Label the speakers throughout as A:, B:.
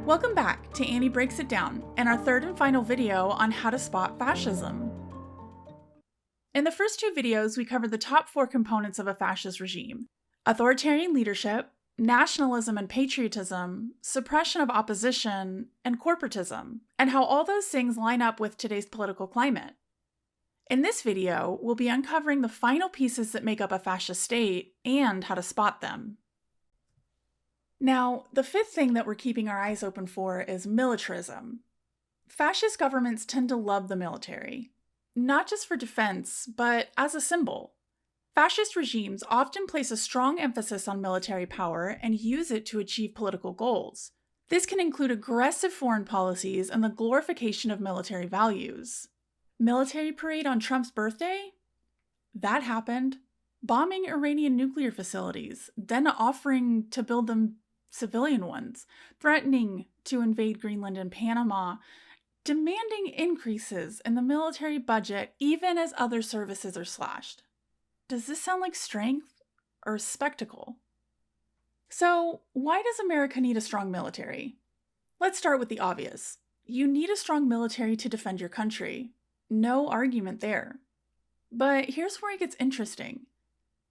A: Welcome back to Annie Breaks It Down and our third and final video on how to spot fascism. In the first two videos, we covered the top 4 components of a fascist regime: authoritarian leadership, nationalism and patriotism, suppression of opposition, and corporatism, and how all those things line up with today's political climate. In this video, we'll be uncovering the final pieces that make up a fascist state and how to spot them. Now, the fifth thing that we're keeping our eyes open for is militarism. Fascist governments tend to love the military, not just for defense, but as a symbol. Fascist regimes often place a strong emphasis on military power and use it to achieve political goals. This can include aggressive foreign policies and the glorification of military values. Military parade on Trump's birthday? That happened. Bombing Iranian nuclear facilities, then offering to build them civilian ones, threatening to invade Greenland and Panama, demanding increases in the military budget even as other services are slashed. Does this sound like strength or spectacle? So, why does America need a strong military? Let's start with the obvious. You need a strong military to defend your country. No argument there. But here's where it gets interesting.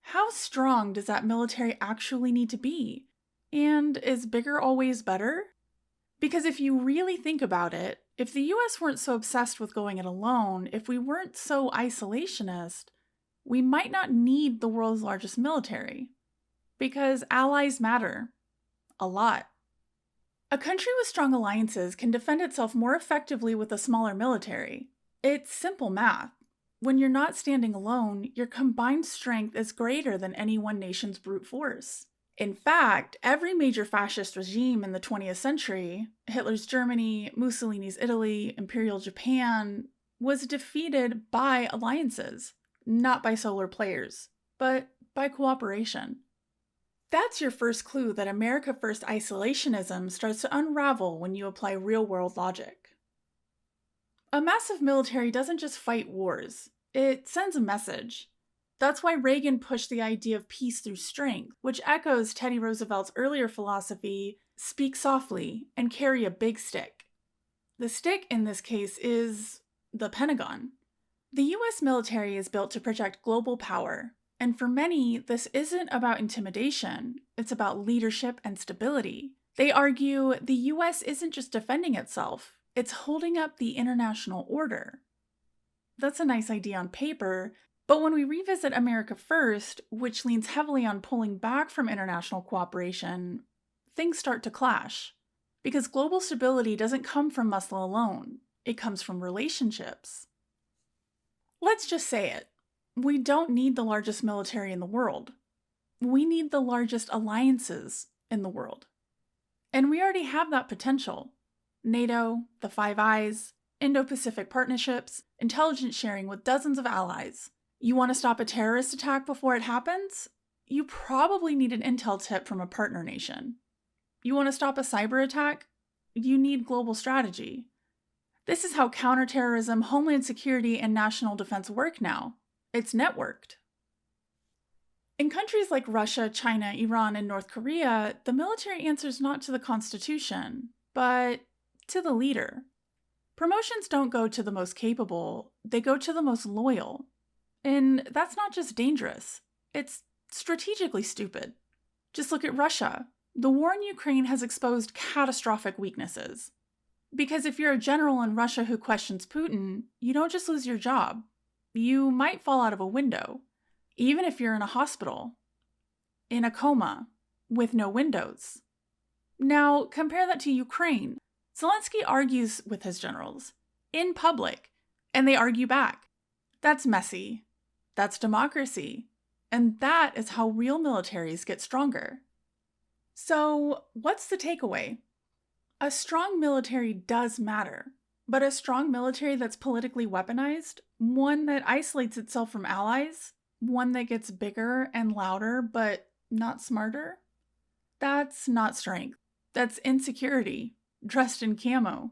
A: How strong does that military actually need to be? And is bigger always better? Because if you really think about it, if the US weren't so obsessed with going it alone, if we weren't so isolationist, we might not need the world's largest military. Because allies matter. A lot. A country with strong alliances can defend itself more effectively with a smaller military. It's simple math. When you're not standing alone, your combined strength is greater than any one nation's brute force. In fact, every major fascist regime in the 20th century, Hitler's Germany, Mussolini's Italy, Imperial Japan, was defeated by alliances, not by solar players, but by cooperation. That's your first clue that America First isolationism starts to unravel when you apply real-world logic. A massive military doesn't just fight wars, it sends a message. That's why Reagan pushed the idea of peace through strength, which echoes Teddy Roosevelt's earlier philosophy, speak softly and carry a big stick. The stick in this case is the Pentagon. The US military is built to project global power, and for many, this isn't about intimidation, it's about leadership and stability. They argue the US isn't just defending itself, it's holding up the international order. That's a nice idea on paper, but when we revisit America First, which leans heavily on pulling back from international cooperation, things start to clash. Because global stability doesn't come from muscle alone, it comes from relationships. Let's just say it. We don't need the largest military in the world. We need the largest alliances in the world. And we already have that potential. NATO, the Five Eyes, Indo-Pacific partnerships, intelligence sharing with dozens of allies. You want to stop a terrorist attack before it happens? You probably need an intel tip from a partner nation. You want to stop a cyber attack? You need global strategy. This is how counterterrorism, homeland security, and national defense work now. It's networked. In countries like Russia, China, Iran, and North Korea, the military answers not to the Constitution, but to the leader. Promotions don't go to the most capable, they go to the most loyal. And that's not just dangerous, it's strategically stupid. Just look at Russia. The war in Ukraine has exposed catastrophic weaknesses. Because if you're a general in Russia who questions Putin, you don't just lose your job. You might fall out of a window, even if you're in a hospital, in a coma, with no windows. Now, compare that to Ukraine. Zelensky argues with his generals, in public, and they argue back. That's messy. That's democracy. And that is how real militaries get stronger. So, what's the takeaway? A strong military does matter, but a strong military that's politically weaponized, one that isolates itself from allies, one that gets bigger and louder but not smarter, that's not strength. That's insecurity, dressed in camo.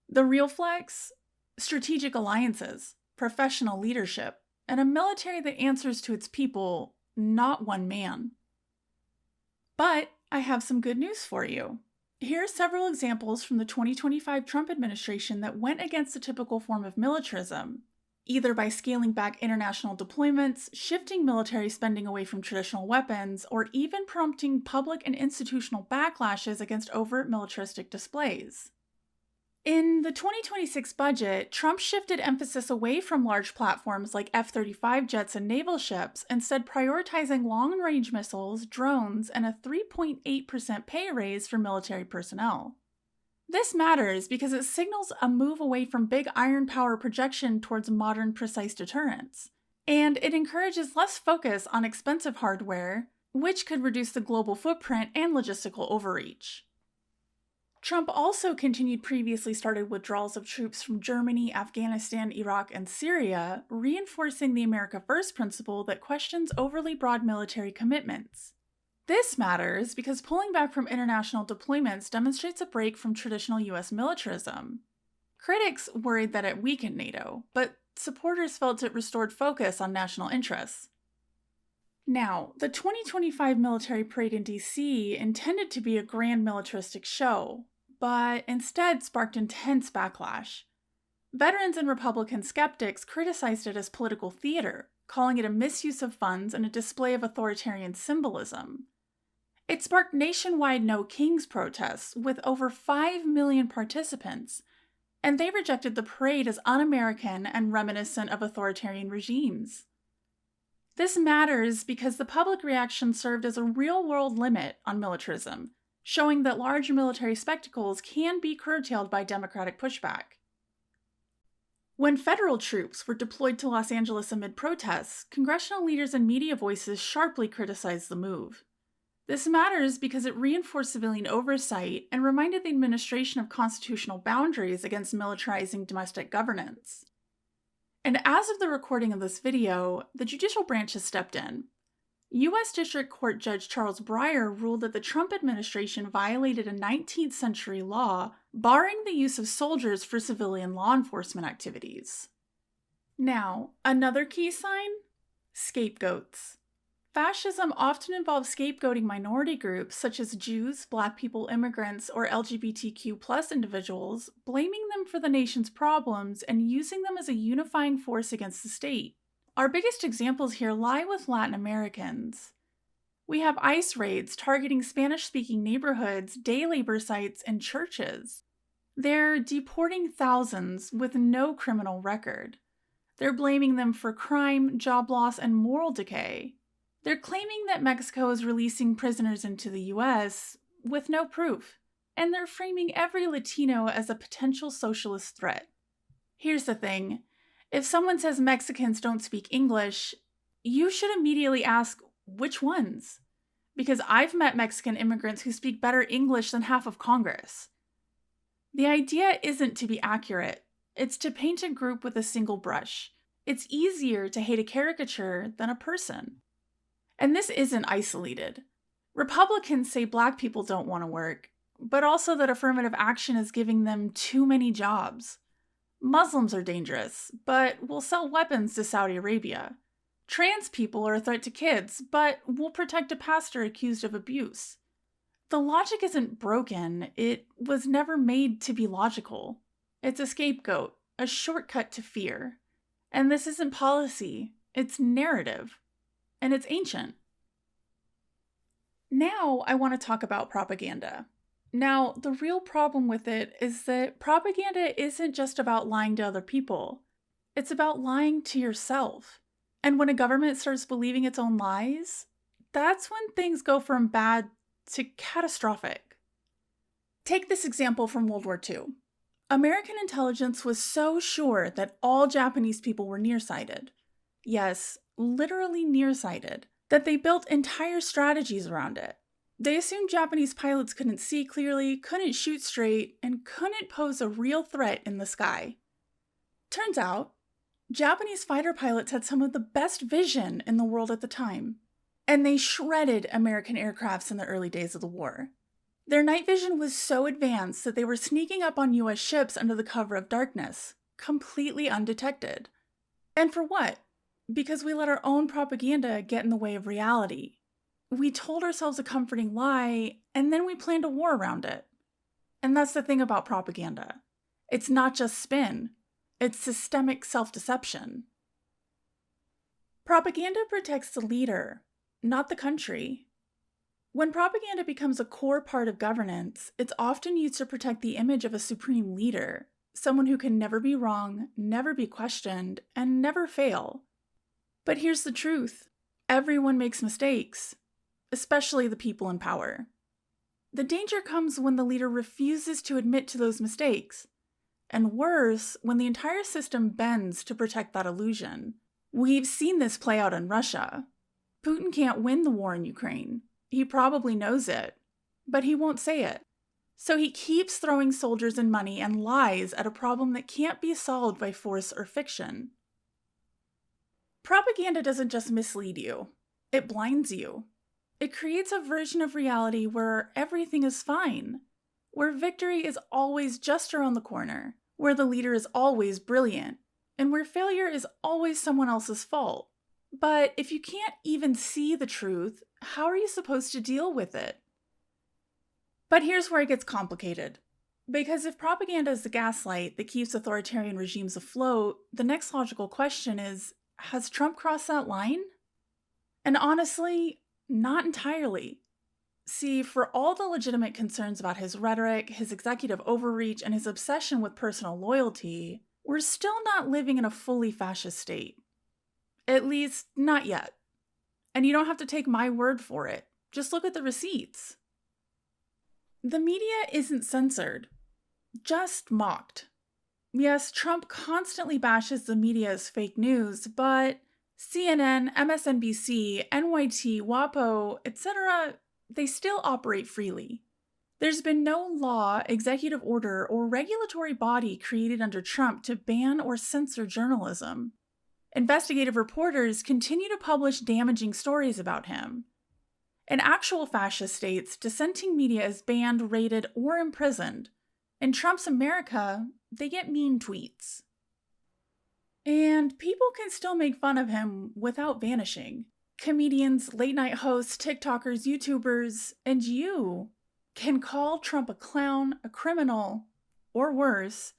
A: The real flex? Strategic alliances, professional leadership, and a military that answers to its people, not one man. But I have some good news for you. Here are several examples from the 2025 Trump administration that went against the typical form of militarism, either by scaling back international deployments, shifting military spending away from traditional weapons, or even prompting public and institutional backlashes against overt militaristic displays. In the 2026 budget, Trump shifted emphasis away from large platforms like F-35 jets and naval ships, instead prioritizing long-range missiles, drones, and a 3.8% pay raise for military personnel. This matters because it signals a move away from big iron power projection towards modern precise deterrence, and it encourages less focus on expensive hardware, which could reduce the global footprint and logistical overreach. Trump also continued previously started withdrawals of troops from Germany, Afghanistan, Iraq, and Syria, reinforcing the America First principle that questions overly broad military commitments. This matters because pulling back from international deployments demonstrates a break from traditional US militarism. Critics worried that it weakened NATO, but supporters felt it restored focus on national interests. Now, the 2025 military parade in DC intended to be a grand militaristic show, but instead sparked intense backlash. Veterans and Republican skeptics criticized it as political theater, calling it a misuse of funds and a display of authoritarian symbolism. It sparked nationwide No Kings protests with over 5 million participants, and they rejected the parade as un-American and reminiscent of authoritarian regimes. This matters because the public reaction served as a real-world limit on militarism, showing that large military spectacles can be curtailed by democratic pushback. When federal troops were deployed to Los Angeles amid protests, congressional leaders and media voices sharply criticized the move. This matters because it reinforced civilian oversight and reminded the administration of constitutional boundaries against militarizing domestic governance. And as of the recording of this video, the judicial branch has stepped in. U.S. District Court Judge Charles Breyer ruled that the Trump administration violated a 19th century law barring the use of soldiers for civilian law enforcement activities. Now, another key sign? Scapegoats. Fascism often involves scapegoating minority groups such as Jews, Black people, immigrants, or LGBTQ+ individuals, blaming them for the nation's problems and using them as a unifying force against the state. Our biggest examples here lie with Latin Americans. We have ICE raids targeting Spanish-speaking neighborhoods, day labor sites, and churches. They're deporting thousands with no criminal record. They're blaming them for crime, job loss, and moral decay. They're claiming that Mexico is releasing prisoners into the US with no proof, and they're framing every Latino as a potential socialist threat. Here's the thing. If someone says Mexicans don't speak English, you should immediately ask, which ones? Because I've met Mexican immigrants who speak better English than half of Congress. The idea isn't to be accurate. It's to paint a group with a single brush. It's easier to hate a caricature than a person. And this isn't isolated. Republicans say Black people don't want to work, but also that affirmative action is giving them too many jobs. Muslims are dangerous, but will sell weapons to Saudi Arabia. Trans people are a threat to kids, but will protect a pastor accused of abuse. The logic isn't broken, it was never made to be logical. It's a scapegoat, a shortcut to fear. And this isn't policy, it's narrative. And it's ancient. Now I want to talk about propaganda. Now, the real problem with it is that propaganda isn't just about lying to other people. It's about lying to yourself. And when a government starts believing its own lies, that's when things go from bad to catastrophic. Take this example from World War II. American intelligence was so sure that all Japanese people were nearsighted. Yes, literally nearsighted, that they built entire strategies around it. They assumed Japanese pilots couldn't see clearly, couldn't shoot straight, and couldn't pose a real threat in the sky. Turns out, Japanese fighter pilots had some of the best vision in the world at the time, and they shredded American aircrafts in the early days of the war. Their night vision was so advanced that they were sneaking up on US ships under the cover of darkness, completely undetected. And for what? Because we let our own propaganda get in the way of reality. We told ourselves a comforting lie, and then we planned a war around it. And that's the thing about propaganda. It's not just spin, it's systemic self-deception. Propaganda protects the leader, not the country. When propaganda becomes a core part of governance, it's often used to protect the image of a supreme leader, someone who can never be wrong, never be questioned, and never fail. But here's the truth. Everyone makes mistakes, especially the people in power. The danger comes when the leader refuses to admit to those mistakes, and worse, when the entire system bends to protect that illusion. We've seen this play out in Russia. Putin can't win the war in Ukraine. He probably knows it, but he won't say it. So he keeps throwing soldiers and money and lies at a problem that can't be solved by force or fiction. Propaganda doesn't just mislead you, it blinds you. It creates a version of reality where everything is fine, where victory is always just around the corner, where the leader is always brilliant, and where failure is always someone else's fault. But if you can't even see the truth, how are you supposed to deal with it? But here's where it gets complicated. Because if propaganda is the gaslight that keeps authoritarian regimes afloat, the next logical question is, has Trump crossed that line? And honestly, not entirely. See, for all the legitimate concerns about his rhetoric, his executive overreach, and his obsession with personal loyalty, we're still not living in a fully fascist state. At least, not yet. And you don't have to take my word for it. Just look at the receipts. The media isn't censored, just mocked. Yes, Trump constantly bashes the media as fake news, but CNN, MSNBC, NYT, WAPO, etc., they still operate freely. There's been no law, executive order, or regulatory body created under Trump to ban or censor journalism. Investigative reporters continue to publish damaging stories about him. In actual fascist states, dissenting media is banned, raided, or imprisoned. In Trump's America, they get mean tweets. And people can still make fun of him without vanishing. Comedians, late-night hosts, TikTokers, YouTubers, and you can call Trump a clown, a criminal, or worse.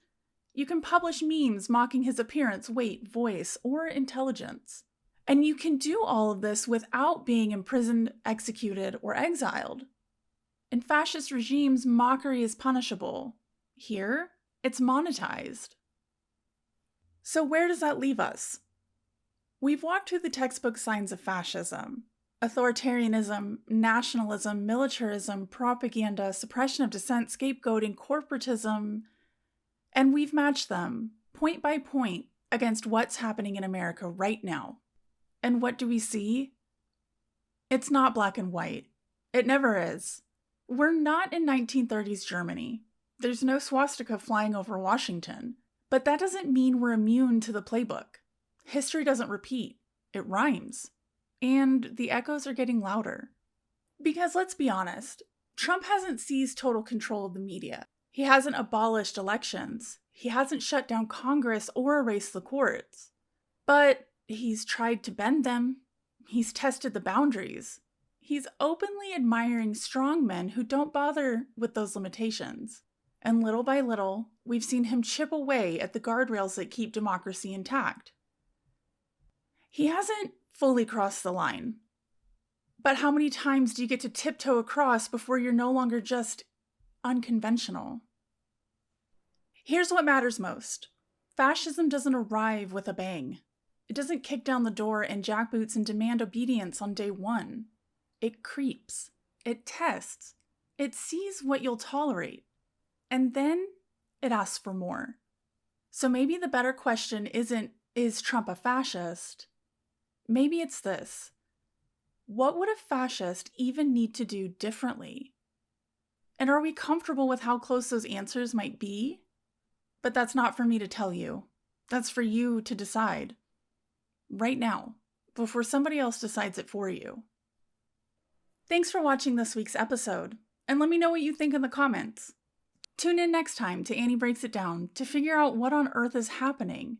A: You can publish memes mocking his appearance, weight, voice, or intelligence. And you can do all of this without being imprisoned, executed, or exiled. In fascist regimes, mockery is punishable. Here, it's monetized. So where does that leave us? We've walked through the textbook signs of fascism: authoritarianism, nationalism, militarism, propaganda, suppression of dissent, scapegoating, corporatism, and we've matched them, point by point, against what's happening in America right now. And what do we see? It's not black and white. It never is. We're not in 1930s Germany. There's no swastika flying over Washington. But that doesn't mean we're immune to the playbook. History doesn't repeat. It rhymes. And the echoes are getting louder. Because let's be honest, Trump hasn't seized total control of the media. He hasn't abolished elections. He hasn't shut down Congress or erased the courts. But he's tried to bend them. He's tested the boundaries. He's openly admiring strong men who don't bother with those limitations. And little by little, we've seen him chip away at the guardrails that keep democracy intact. He hasn't fully crossed the line. But how many times do you get to tiptoe across before you're no longer just unconventional? Here's what matters most. Fascism doesn't arrive with a bang. It doesn't kick down the door and jackboots and demand obedience on day one. It creeps. It tests. It sees what you'll tolerate. And then it asks for more. So maybe the better question isn't, is Trump a fascist? Maybe it's this. What would a fascist even need to do differently? And are we comfortable with how close those answers might be? But that's not for me to tell you. That's for you to decide. Right now, before somebody else decides it for you. Thanks for watching this week's episode, and let me know what you think in the comments. Tune in next time to Annie Breaks It Down to figure out what on earth is happening